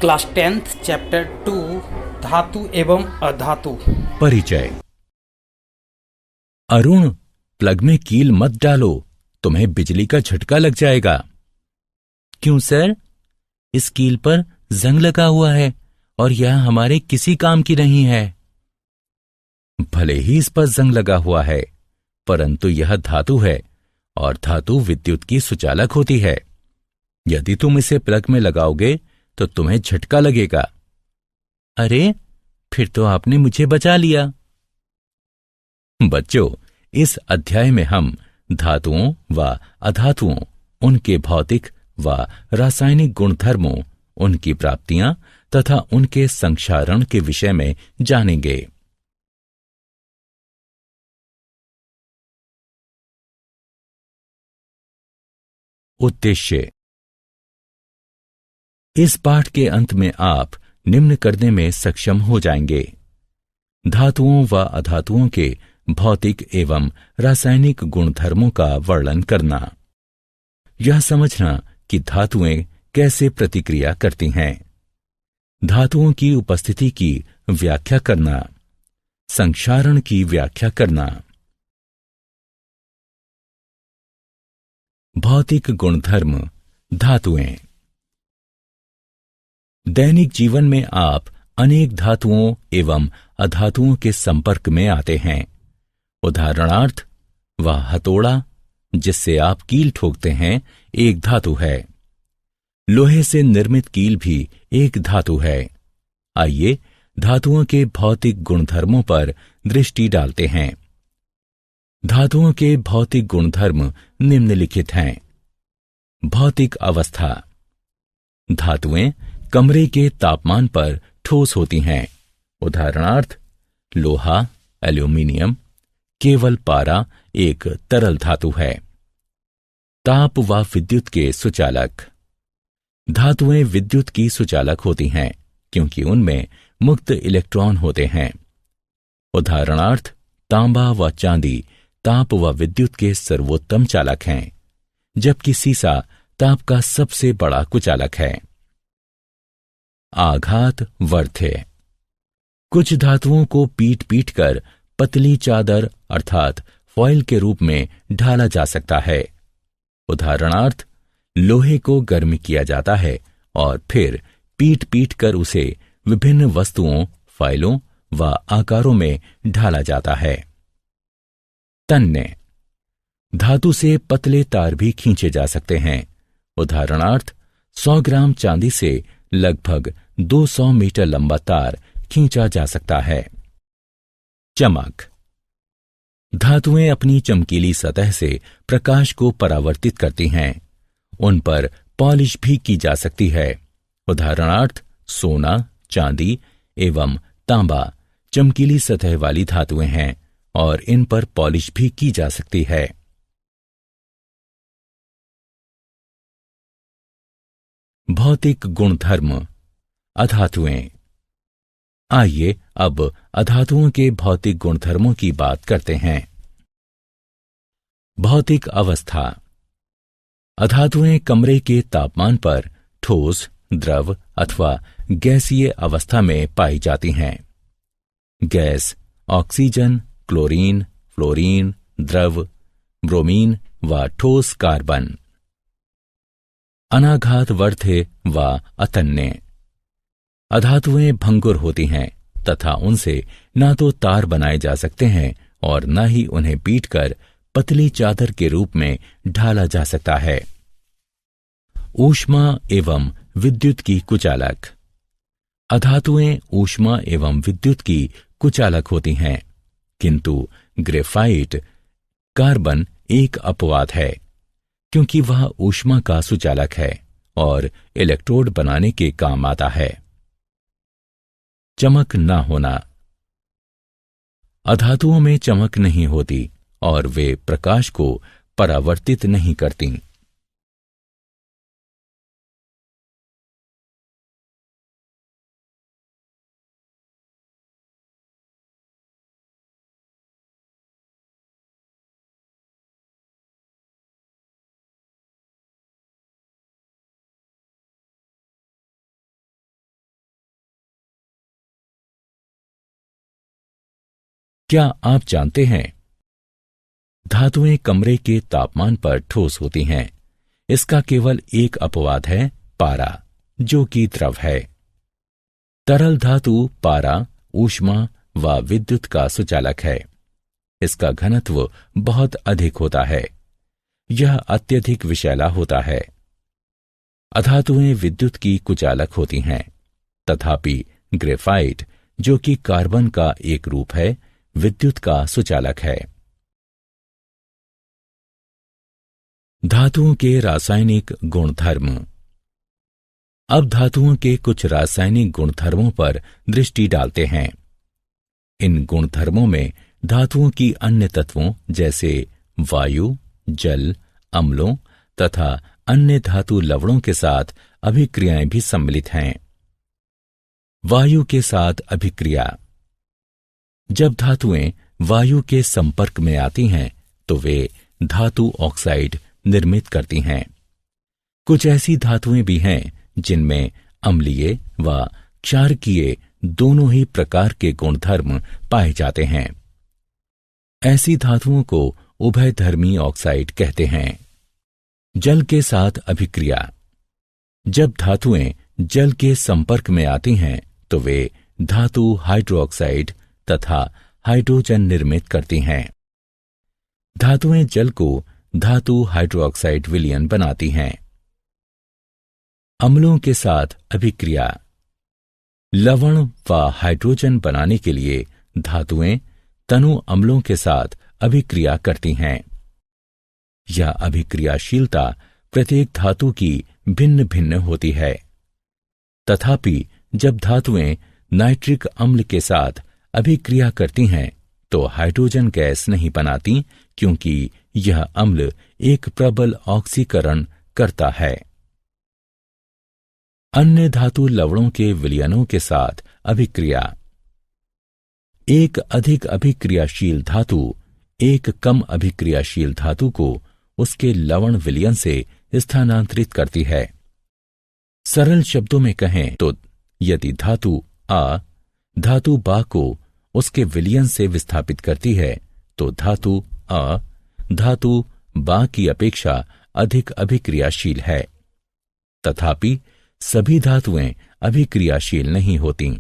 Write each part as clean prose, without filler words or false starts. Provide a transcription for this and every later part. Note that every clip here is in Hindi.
क्लास 10th चैप्टर 2 धातु एवं अधातु। परिचय। अरुण, प्लग में कील मत डालो, तुम्हें बिजली का झटका लग जाएगा। क्यों सर? इस कील पर जंग लगा हुआ है और यह हमारे किसी काम की नहीं है। भले ही इस पर जंग लगा हुआ है, परंतु यह धातु है और धातु विद्युत की सुचालक होती है। यदि तुम इसे प्लग में लगाओगे तो तुम्हें झटका लगेगा। अरे, फिर तो आपने मुझे बचा लिया। बच्चों, इस अध्याय में हम धातुओं व अधातुओं, उनके भौतिक व रासायनिक गुणधर्मों, उनकी प्राप्तियां तथा उनके संक्षारण के विषय में जानेंगे। उद्देश्य। इस पाठ के अंत में आप निम्न करने में सक्षम हो जाएंगे: धातुओं व अधातुओं के भौतिक एवं रासायनिक गुणधर्मों का वर्णन करना, यह समझना कि धातुएं कैसे प्रतिक्रिया करती हैं, धातुओं की उपस्थिति की व्याख्या करना, संक्षारण की व्याख्या करना। भौतिक गुणधर्म धातुएं। दैनिक जीवन में आप अनेक धातुओं एवं अधातुओं के संपर्क में आते हैं। उदाहरणार्थ, वह हथौड़ा जिससे आप कील ठोकते हैं एक धातु है। लोहे से निर्मित कील भी एक धातु है। आइए धातुओं के भौतिक गुणधर्मों पर दृष्टि डालते हैं। धातुओं के भौतिक गुणधर्म निम्नलिखित हैं। भौतिक अवस्था। धातुएं कमरे के तापमान पर ठोस होती हैं। उदाहरणार्थ, लोहा, एल्यूमीनियम, केवल पारा एक तरल धातु है। ताप व विद्युत के सुचालक। धातुएं विद्युत की सुचालक होती हैं क्योंकि उनमें मुक्त इलेक्ट्रॉन होते हैं। उदाहरणार्थ, तांबा व चांदी ताप व विद्युत के सर्वोत्तम चालक हैं, जबकि सीसा ताप का सबसे बड़ा कुचालक है। आघात वर्ध्य। कुछ धातुओं को पीट पीट कर पतली चादर अर्थात फॉइल के रूप में ढाला जा सकता है। उदाहरणार्थ, लोहे को गर्म किया जाता है और फिर पीट पीट कर उसे विभिन्न वस्तुओं, फाइलों व आकारों में ढाला जाता है। तन्य। धातु से पतले तार भी खींचे जा सकते हैं। उदाहरणार्थ, 100 ग्राम चांदी से लगभग 200 मीटर लंबा तार खींचा जा सकता है। चमक। धातुएं अपनी चमकीली सतह से प्रकाश को परावर्तित करती हैं। उन पर पॉलिश भी की जा सकती है। उदाहरणार्थ, सोना, चांदी एवं तांबा चमकीली सतह वाली धातुएं हैं और इन पर पॉलिश भी की जा सकती है। भौतिक गुणधर्म अधातुएं। आइए अब अधातुओं के भौतिक गुणधर्मों की बात करते हैं। भौतिक अवस्था। अधातुएं कमरे के तापमान पर ठोस, द्रव अथवा गैसीय अवस्था में पाई जाती हैं। गैस ऑक्सीजन, क्लोरीन, फ्लोरीन, द्रव ब्रोमीन व ठोस कार्बन। अनाघात वर्ध्य व अतन्य। अधातुएं भंगुर होती हैं तथा उनसे ना तो तार बनाए जा सकते हैं और न ही उन्हें पीटकर पतली चादर के रूप में ढाला जा सकता है। ऊष्मा एवं विद्युत की कुचालक। अधातुएं ऊष्मा एवं विद्युत की कुचालक होती हैं, किंतु ग्रेफाइट कार्बन एक अपवाद है क्योंकि वह ऊष्मा का सुचालक है और इलेक्ट्रोड बनाने के काम आता है। चमक न होना। अधातुओं में चमक नहीं होती और वे प्रकाश को परावर्तित नहीं करती। क्या आप जानते हैं, धातुएं कमरे के तापमान पर ठोस होती हैं। इसका केवल एक अपवाद है, पारा, जो कि द्रव है। तरल धातु पारा ऊष्मा व विद्युत का सुचालक है। इसका घनत्व बहुत अधिक होता है। यह अत्यधिक विषैला होता है। अधातुएं विद्युत की कुचालक होती हैं, तथापि ग्रेफाइट, जो कि कार्बन का एक रूप है, विद्युत का सुचालक है। धातुओं के रासायनिक गुणधर्म। अब धातुओं के कुछ रासायनिक गुणधर्मों पर दृष्टि डालते हैं। इन गुणधर्मों में धातुओं की अन्य तत्वों जैसे वायु, जल, अम्लों तथा अन्य धातु लवणों के साथ अभिक्रियाएं भी सम्मिलित हैं। वायु के साथ अभिक्रिया। जब धातुएं वायु के संपर्क में आती हैं तो वे धातु ऑक्साइड निर्मित करती हैं। कुछ ऐसी धातुएं भी हैं जिनमें अम्लीय व क्षारकीय दोनों ही प्रकार के गुणधर्म पाए जाते हैं। ऐसी धातुओं को उभयधर्मी ऑक्साइड कहते हैं। जल के साथ अभिक्रिया। जब धातुएं जल के संपर्क में आती हैं तो वे धातु हाइड्रोक्साइड तथा हाइड्रोजन निर्मित करती हैं। धातुएं जल को धातु हाइड्रोक्साइड विलयन बनाती हैं। अम्लों के साथ अभिक्रिया। लवण व हाइड्रोजन बनाने के लिए धातुएं तनु अम्लों के साथ अभिक्रिया करती हैं। यह अभिक्रियाशीलता प्रत्येक धातु की भिन्न भिन्न होती है। तथापि जब धातुएं नाइट्रिक अम्ल के साथ अभिक्रिया करती हैं तो हाइड्रोजन गैस नहीं बनाती, क्योंकि यह अम्ल एक प्रबल ऑक्सीकरण करता है। अन्य धातु लवणों के विलयनों के साथ अभिक्रिया। एक अधिक अभिक्रियाशील धातु एक कम अभिक्रियाशील धातु को उसके लवण विलयन से स्थानांतरित करती है। सरल शब्दों में कहें तो यदि धातु आ धातु बा को उसके विलयन से विस्थापित करती है तो धातु आ धातु बा की अपेक्षा अधिक अभिक्रियाशील है। तथापि सभी धातुएं अभिक्रियाशील नहीं होती।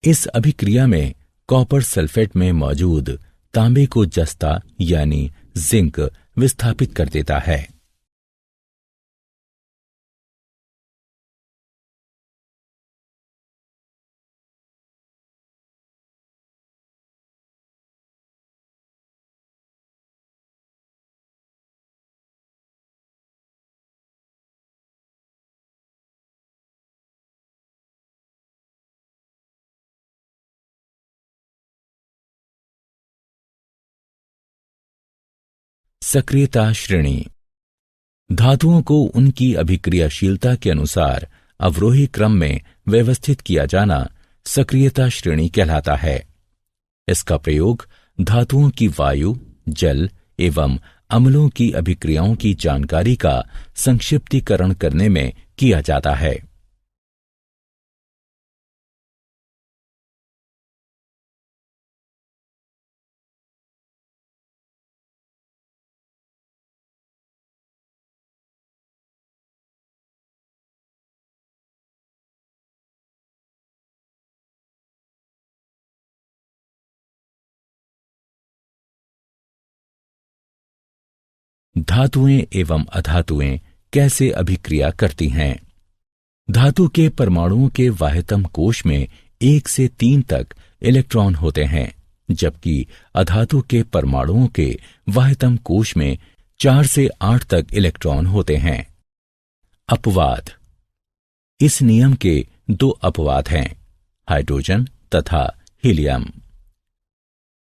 इस अभिक्रिया में कॉपर सल्फेट में मौजूद तांबे को जस्ता यानी जिंक विस्थापित कर देता है। सक्रियता श्रेणी। धातुओं को उनकी अभिक्रियाशीलता के अनुसार अवरोही क्रम में व्यवस्थित किया जाना सक्रियता श्रेणी कहलाता है। इसका प्रयोग धातुओं की वायु, जल एवं अम्लों की अभिक्रियाओं की जानकारी का संक्षिप्तीकरण करने में किया जाता है। धातुएं एवं अधातुएं कैसे अभिक्रिया करती हैं। धातु के परमाणुओं के वाह्यतम कोश में 1 से 3 तक इलेक्ट्रॉन होते हैं, जबकि अधातु के परमाणुओं के वाह्यतम कोश में 4 से 8 तक इलेक्ट्रॉन होते हैं। अपवाद। इस नियम के 2 अपवाद हैं, हाइड्रोजन तथा हीलियम।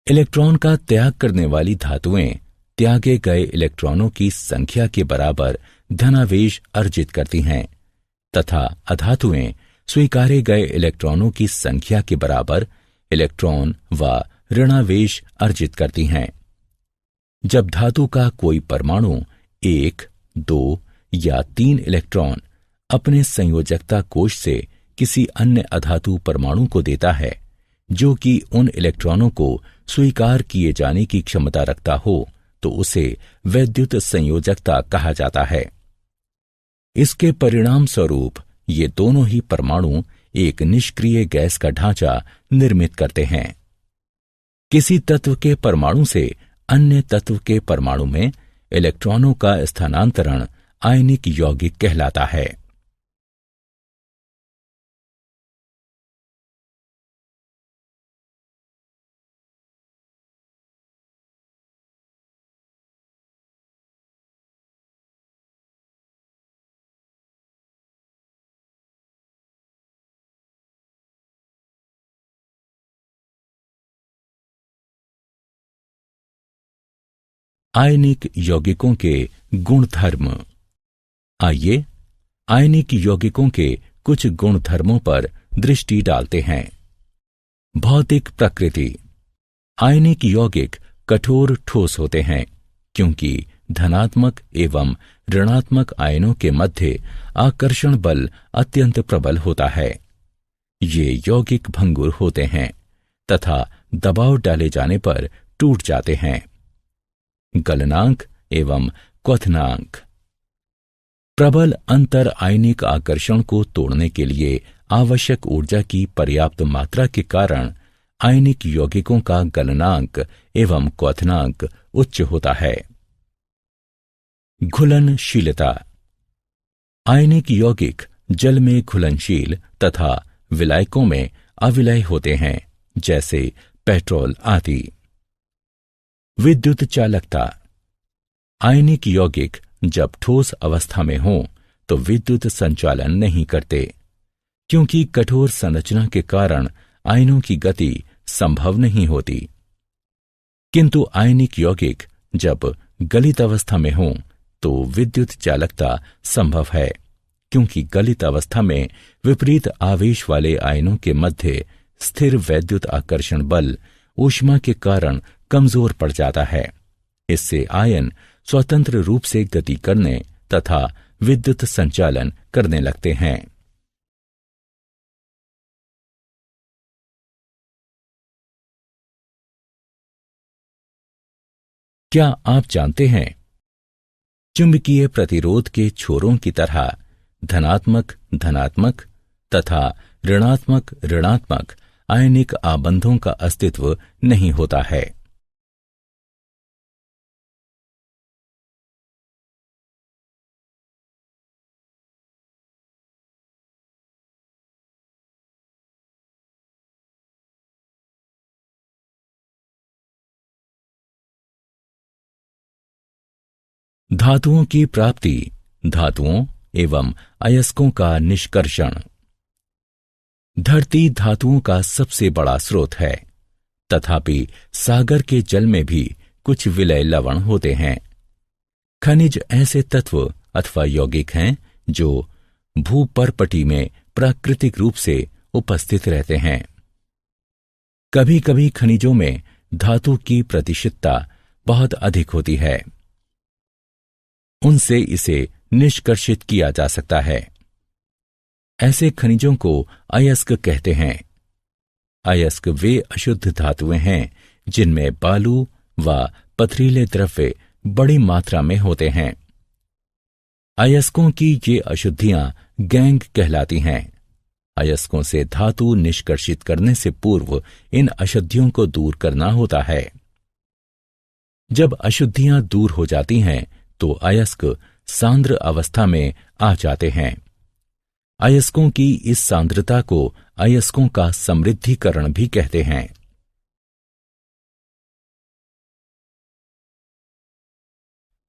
इलेक्ट्रॉन का त्याग करने वाली धातुएं त्यागे गए इलेक्ट्रॉनों की संख्या के बराबर धनावेश अर्जित करती हैं तथा अधातुएं स्वीकारे गए इलेक्ट्रॉनों की संख्या के बराबर इलेक्ट्रॉन व ऋणावेश अर्जित करती हैं। जब धातु का कोई परमाणु 1, 2 या 3 इलेक्ट्रॉन अपने संयोजकता कोश से किसी अन्य अधातु परमाणु को देता है, जो कि उन इलेक्ट्रॉनों को स्वीकार किए जाने की क्षमता रखता हो तो उसे वैद्युत संयोजकता कहा जाता है। इसके परिणाम स्वरूप ये दोनों ही परमाणु एक निष्क्रिय गैस का ढांचा निर्मित करते हैं। किसी तत्व के परमाणु से अन्य तत्व के परमाणु में इलेक्ट्रॉनों का स्थानांतरण आयनिक यौगिक कहलाता है। आयनिक यौगिकों के गुणधर्म। आइए आयनिक यौगिकों के कुछ गुणधर्मों पर दृष्टि डालते हैं। भौतिक प्रकृति। आयनिक यौगिक कठोर ठोस होते हैं क्योंकि धनात्मक एवं ऋणात्मक आयनों के मध्य आकर्षण बल अत्यंत प्रबल होता है। ये यौगिक भंगुर होते हैं तथा दबाव डाले जाने पर टूट जाते हैं। गलनांक एवं क्वथनांक। प्रबल अंतर आयनिक आकर्षण को तोड़ने के लिए आवश्यक ऊर्जा की पर्याप्त मात्रा के कारण आयनिक यौगिकों का गलनांक एवं क्वथनांक उच्च होता है। घुलनशीलता। आयनिक यौगिक जल में घुलनशील तथा विलायकों में अविलय होते हैं, जैसे पेट्रोल आदि। विद्युत चालकता। आयनिक यौगिक जब ठोस अवस्था में हों तो विद्युत संचालन नहीं करते, क्योंकि कठोर संरचना के कारण आयनों की गति संभव नहीं होती। किंतु आयनिक यौगिक जब गलित अवस्था में हों तो विद्युत चालकता संभव है, क्योंकि गलित अवस्था में विपरीत आवेश वाले आयनों के मध्य स्थिर वैद्युत आकर्षण बल ऊष्मा के कारण कमजोर पड़ जाता है। इससे आयन स्वतंत्र रूप से गति करने तथा विद्युत संचालन करने लगते हैं। क्या आप जानते हैं, चुंबकीय प्रतिरोध के छोरों की तरह धनात्मक धनात्मक तथा ऋणात्मक ऋणात्मक आयनिक आबंधों का अस्तित्व नहीं होता है। धातुओं की प्राप्ति, धातुओं एवं अयस्कों का निष्कर्षण। धरती धातुओं का सबसे बड़ा स्रोत है, तथापि सागर के जल में भी कुछ विलय लवण होते हैं। खनिज ऐसे तत्व अथवा यौगिक हैं जो भूपर्पटी में प्राकृतिक रूप से उपस्थित रहते हैं। कभी कभी खनिजों में धातु की प्रतिशतता बहुत अधिक होती है, उनसे इसे निष्कर्षित किया जा सकता है। ऐसे खनिजों को अयस्क कहते हैं। अयस्क वे अशुद्ध धातुएं हैं जिनमें बालू व पथरीले द्रव्य बड़ी मात्रा में होते हैं। अयस्कों की ये अशुद्धियां गैंग कहलाती हैं। अयस्कों से धातु निष्कर्षित करने से पूर्व इन अशुद्धियों को दूर करना होता है। जब अशुद्धियां दूर हो जाती हैं तो अयस्क सांद्र अवस्था में आ जाते हैं। अयस्कों की इस सांद्रता को अयस्कों का समृद्धिकरण भी कहते हैं।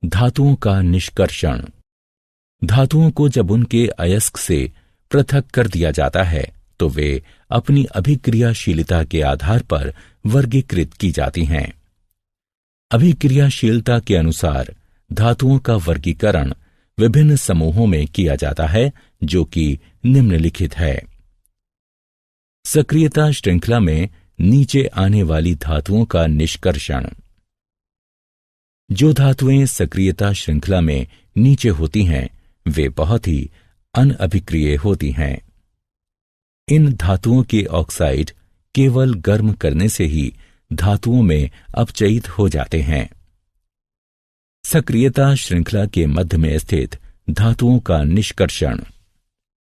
धातुओं का निष्कर्षण। धातुओं को जब उनके अयस्क से पृथक कर दिया जाता है तो वे अपनी अभिक्रियाशीलता के आधार पर वर्गीकृत की जाती हैं। अभिक्रियाशीलता के अनुसार धातुओं का वर्गीकरण विभिन्न समूहों में किया जाता है, जो कि निम्नलिखित है। सक्रियता श्रृंखला में नीचे आने वाली धातुओं का निष्कर्षण। जो धातुएं सक्रियता श्रृंखला में नीचे होती हैं वे बहुत ही अनअभिक्रिय होती हैं। इन धातुओं के ऑक्साइड केवल गर्म करने से ही धातुओं में अपचयित हो जाते हैं। सक्रियता श्रृंखला के मध्य में स्थित धातुओं का निष्कर्षण।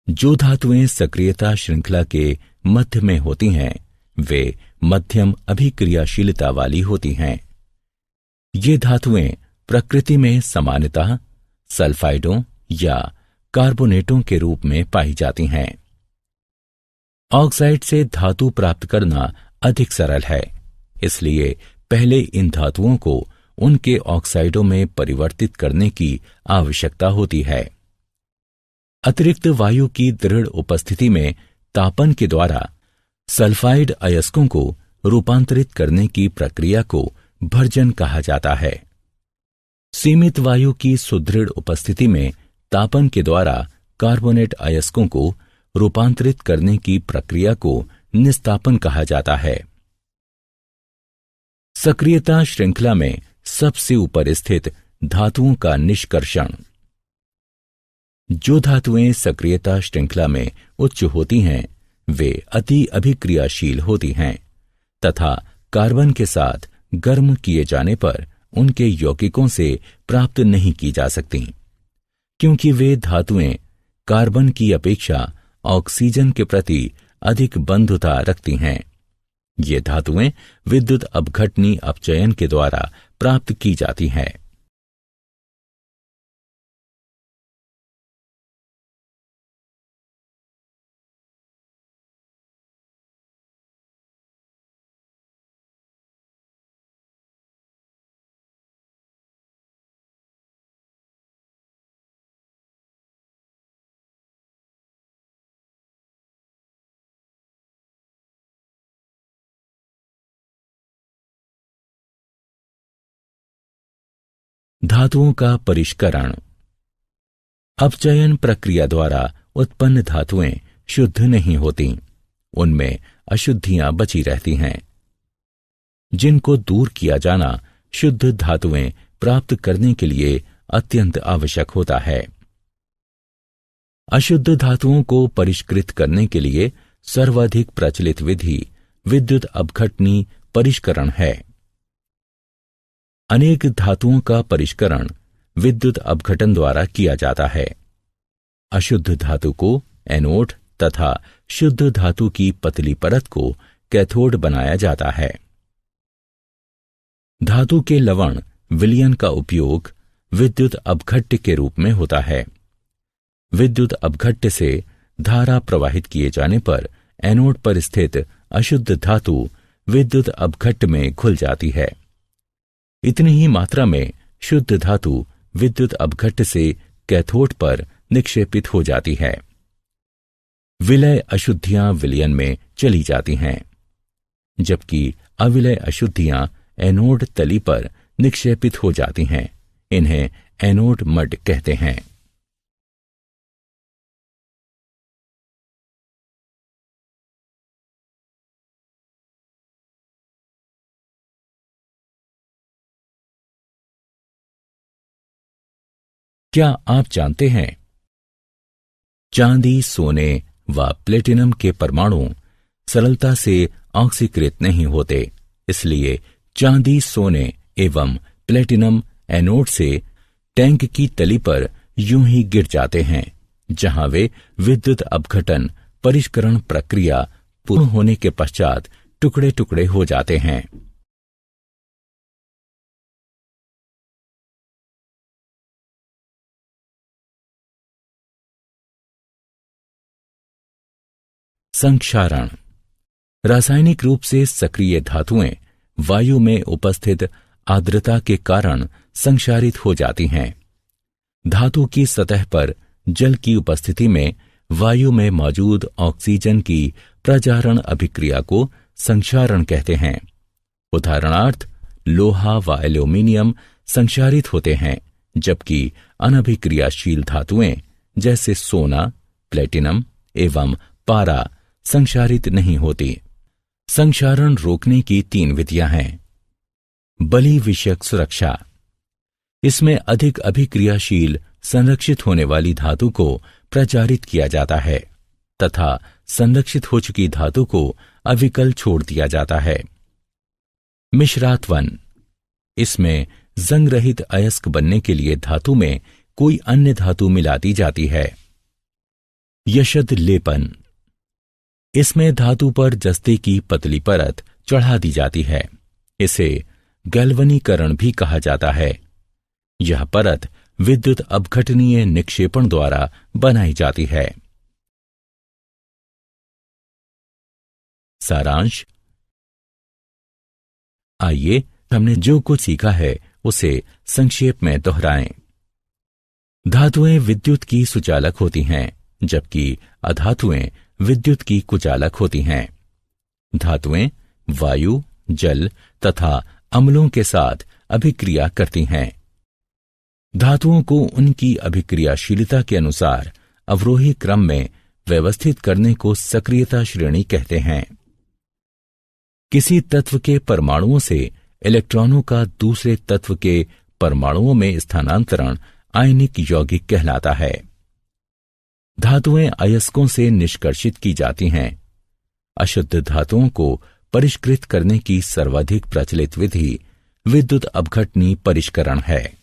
जो धातुएं सक्रियता श्रृंखला के मध्य में होती हैं वे मध्यम अभिक्रियाशीलता वाली होती हैं। ये धातुएं प्रकृति में सामान्यतः सल्फाइडों या कार्बोनेटों के रूप में पाई जाती हैं। ऑक्साइड से धातु प्राप्त करना अधिक सरल है, इसलिए पहले इन धातुओं को उनके ऑक्साइडों में परिवर्तित करने की आवश्यकता होती है। अतिरिक्त वायु की दृढ़ उपस्थिति में तापन के द्वारा सल्फाइड अयस्कों को रूपांतरित करने की प्रक्रिया को भर्जन कहा जाता है। सीमित वायु की सुदृढ़ उपस्थिति में तापन के द्वारा कार्बोनेट अयस्कों को रूपांतरित करने की प्रक्रिया को निस्तापन कहा जाता है। सक्रियता श्रृंखला में सबसे ऊपर स्थित धातुओं का निष्कर्षण। जो धातुएं सक्रियता श्रृंखला में उच्च होती हैं वे अति अभिक्रियाशील होती हैं तथा कार्बन के साथ गर्म किए जाने पर उनके यौगिकों से प्राप्त नहीं की जा सकती, क्योंकि वे धातुएं कार्बन की अपेक्षा ऑक्सीजन के प्रति अधिक बंधुता रखती हैं। ये धातुएं विद्युत अपघटनी अपचयन के द्वारा प्राप्त की जाती हैं। धातुओं का परिष्करण। अपचयन प्रक्रिया द्वारा उत्पन्न धातुएं शुद्ध नहीं होती, उनमें अशुद्धियां बची रहती हैं, जिनको दूर किया जाना शुद्ध धातुएं प्राप्त करने के लिए अत्यंत आवश्यक होता है। अशुद्ध धातुओं को परिष्कृत करने के लिए सर्वाधिक प्रचलित विधि विद्युत अपघटनी परिष्करण है। अनेक धातुओं का परिष्करण विद्युत अपघटन द्वारा किया जाता है। अशुद्ध धातु को एनोड तथा शुद्ध धातु की पतली परत को कैथोड बनाया जाता है। धातु के लवण विलयन का उपयोग विद्युत अपघट्य के रूप में होता है। विद्युत अपघट्य से धारा प्रवाहित किए जाने पर एनोड पर स्थित अशुद्ध धातु विद्युत अपघट्य में घुल जाती है। इतनी ही मात्रा में शुद्ध धातु विद्युत अपघट्य से कैथोड पर निक्षेपित हो जाती है। विलय अशुद्धियां विलयन में चली जाती हैं, जबकि अविलय अशुद्धियां एनोड तली पर निक्षेपित हो जाती हैं। इन्हें एनोड मड कहते हैं। क्या आप जानते हैं चांदी, सोने व प्लेटिनम के परमाणु सरलता से ऑक्सीकृत नहीं होते, इसलिए चांदी, सोने एवं प्लेटिनम एनोड से टैंक की तली पर यूं ही गिर जाते हैं, जहां वे विद्युत अपघटन परिष्करण प्रक्रिया पूर्ण होने के पश्चात टुकड़े टुकड़े हो जाते हैं। संक्षारण। रासायनिक रूप से सक्रिय धातुएं वायु में उपस्थित आर्द्रता के कारण संक्षारित हो जाती हैं। धातु की सतह पर जल की उपस्थिति में वायु में मौजूद ऑक्सीजन की प्रजारण अभिक्रिया को संक्षारण कहते हैं। उदाहरणार्थ लोहा व एल्यूमीनियम संक्षारित होते हैं, जबकि अनभिक्रियाशील धातुएं जैसे सोना, प्लेटिनम एवं पारा संक्षारित नहीं होती। संक्षारण रोकने की 3 विधियां हैं। बलि विषयक सुरक्षा। इसमें अधिक अभिक्रियाशील संरक्षित होने वाली धातु को प्रचारित किया जाता है तथा संरक्षित हो चुकी धातु को अविकल छोड़ दिया जाता है। मिश्रात्वन, इसमें जंग रहित अयस्क बनने के लिए धातु में कोई अन्य धातु मिला दी जाती है। यशद लेपन, इसमें धातु पर जस्ते की पतली परत चढ़ा दी जाती है। इसे गैल्वनीकरण भी कहा जाता है। यह परत विद्युत अपघटनीय निक्षेपण द्वारा बनाई जाती है। सारांश, आइए हमने जो कुछ सीखा है उसे संक्षेप में दोहराएं। धातुएं विद्युत की सुचालक होती हैं, जबकि अधातुएं विद्युत की कुचालक होती हैं। धातुएं वायु, जल तथा अम्लों के साथ अभिक्रिया करती हैं। धातुओं को उनकी अभिक्रियाशीलता के अनुसार अवरोही क्रम में व्यवस्थित करने को सक्रियता श्रेणी कहते हैं। किसी तत्व के परमाणुओं से इलेक्ट्रॉनों का दूसरे तत्व के परमाणुओं में स्थानांतरण आयनिक यौगिक कहलाता है। धातुएं अयस्कों से निष्कर्षित की जाती हैं। अशुद्ध धातुओं को परिष्कृत करने की सर्वाधिक प्रचलित विधि विद्युत अपघटनी परिष्करण है।